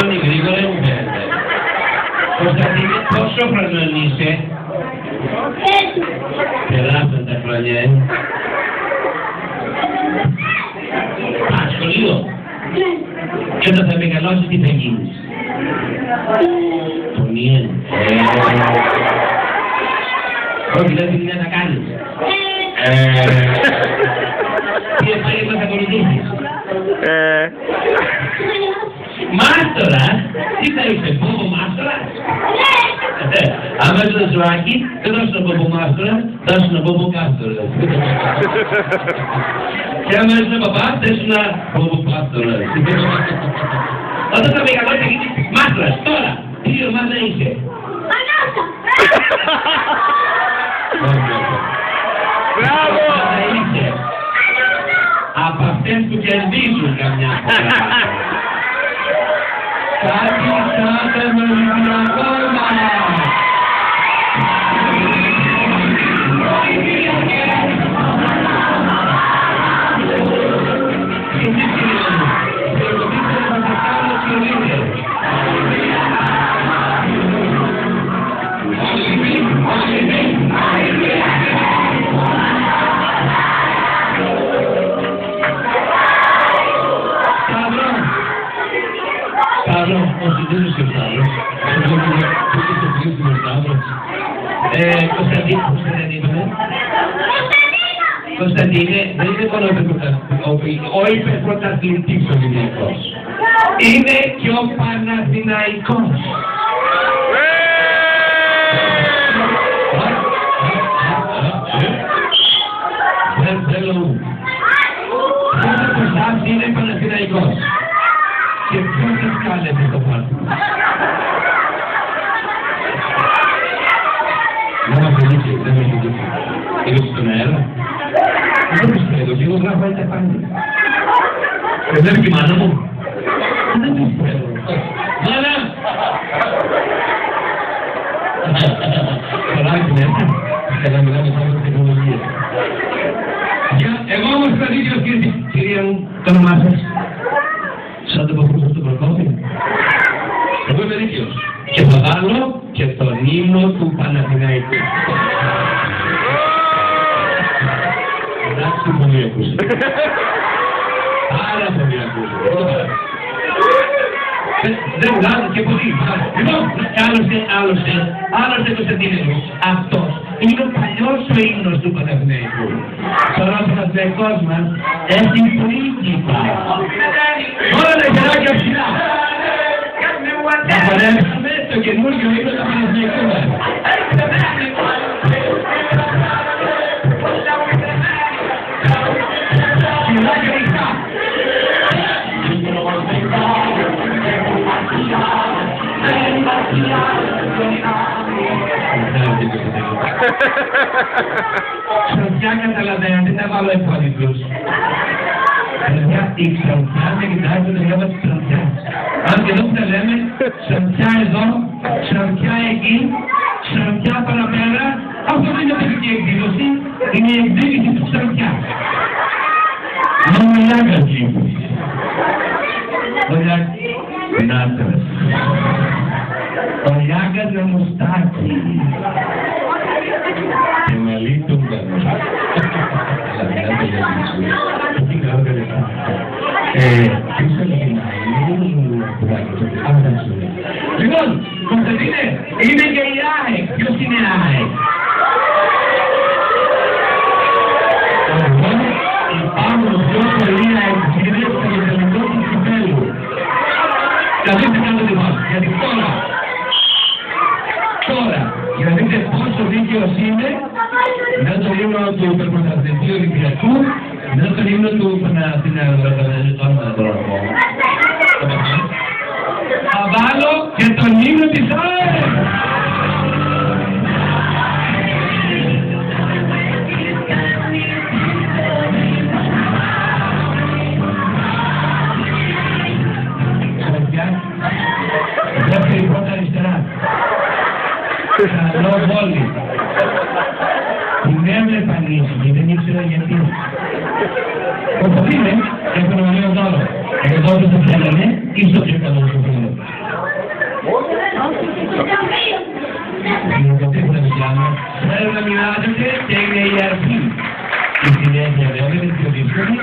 τελειώνει γρήγορα ή μου φαίνεται. Κωνσταντίνε, πόσο χρονών είσαι? Περάσαν τα χρόνια, σχολείο. Και όταν θα μεγαλώσεις τι θα γίνεις? Φωνιέν. Όχι, δεν τι να κάνεις. Τι επάγγελμα θα ακολουθήσεις? Μάστορα, τι θα είσαι, μπόμπο μάστορας? Άμα είσαι ένα ζωάκι, δεν θα σου να μπόμπο μάστορα, θα σου να μπόμπο κάστορας. Και άμα είσαι ένα παπά, θα είσαι ένα μπόμπο κάστορας. Όταν θα μεγαλώσει θα γίνεις μάστορας. Τώρα, τι ομάδα είσαι? Ανάσα! Μπράβο! Από αυτές που κερδίζουν καμιά φορά. Κάτι σαν τον Ολυμπιακό μας. Όχι, δεν είσαι ο Σταύρος. Κωνσταντίνε, πώς δεν είπαμε? Κωνσταντίνε, δεν είναι μόνο ο υπερπρωταθλητής Ολυμπιακός. Είναι και ο Παναθηναϊκός. Δεν θέλω. Πρώτα Κωνσταντίνε είναι Παναθηναϊκός. Και ποιος σας κάλεσε το πάρτι? Δεν μας δείξει, δεν μας δείξει. Είδες στον αέρα? Δεν πιστεύω, και εγώ γράφω έτσι πάντα. Βλέπω και η μάνα μου. Δεν πιστεύω. Μάνα! Παράκι μέσα. Θέλω να μιλάμε σαν την τεχνολογία. Εγώ όμως θα δείξω, κυρία μου, το όνομά σας. Σαν το παππούδο του Προκόπη. Εγώ είμαι δίκαιος. Και θα βάλω και τον ύμνο του Παναθηναϊκού. Εντάξει, πολύ ακούσατε. Πάρα πολύ ακούσατε. Δεν βγάζω και πολύ. Λοιπόν, άλλωστε Κωνσταντίνε μου, αυτός είναι ο παλιός ο ύμνος του Παναθηναϊκού. Τώρα ο Παναθηναϊκός μας έχει πρίγκιπα. Όλα τα χεράκια ψηλά. Να χορέψουμε το καινούργιο ύμνο του Παναθηναϊκού μας. Χεράκια ρηχτά. Ξαφνιά καταλαβαίνετε, δεν βάλω εφόδιτους. Η ξαφνιά δεν κοιτάζει το θέμα της ξαφνιάς. Αν και εδώ που τα λέμε, ξαφνιά εδώ, ξαφνιά εκεί, ξαφνιά παραπέρα, αυτό δεν είναι παιδική εκδήλωση, είναι η εκδήλωση του ξαφνιάς. Μόνο η Άγκα εκεί. Νάτρας. Ο Ιάγκας με μουστάκι. Και μαλλί του μπανό. Αλλά δεν θα τελειώσει. Τι κάνω τελικά. Ποιος θα λιγνάει. Λοιπόν, Κωνσταντίνε, είναι και η ΑΕΚ. Ποιος είναι η ΑΕΚ? Εγώ υπάρχουν πιο πολλοί αεξίδες στο τελικό του κυπέλλου. Να δείτε κάτω τη βάση, γιατί τώρα, για να δείτε πόσο δίκαιος είναι, μετά το ύμνο του υπερπρωταθλητή Ολυμπιακού, μετά το ύμνο του Παναθηναϊκού. Θα βάλω και τον ύμνο της ΑΕΚ. Δεύτερη πρώτα αριστερά. Καλό βόλι. Την έμεινε πανίσχυ, δεν ήξερα γιατί. Όπως είναι, έχουν ωραίο δώρο. Εγώ το θέλανε, ίσως και καλό σου φίλο. να μοιράζεται και είναι η αρχή. Η συνέχεια βέβαια είναι πιο δύσκολη.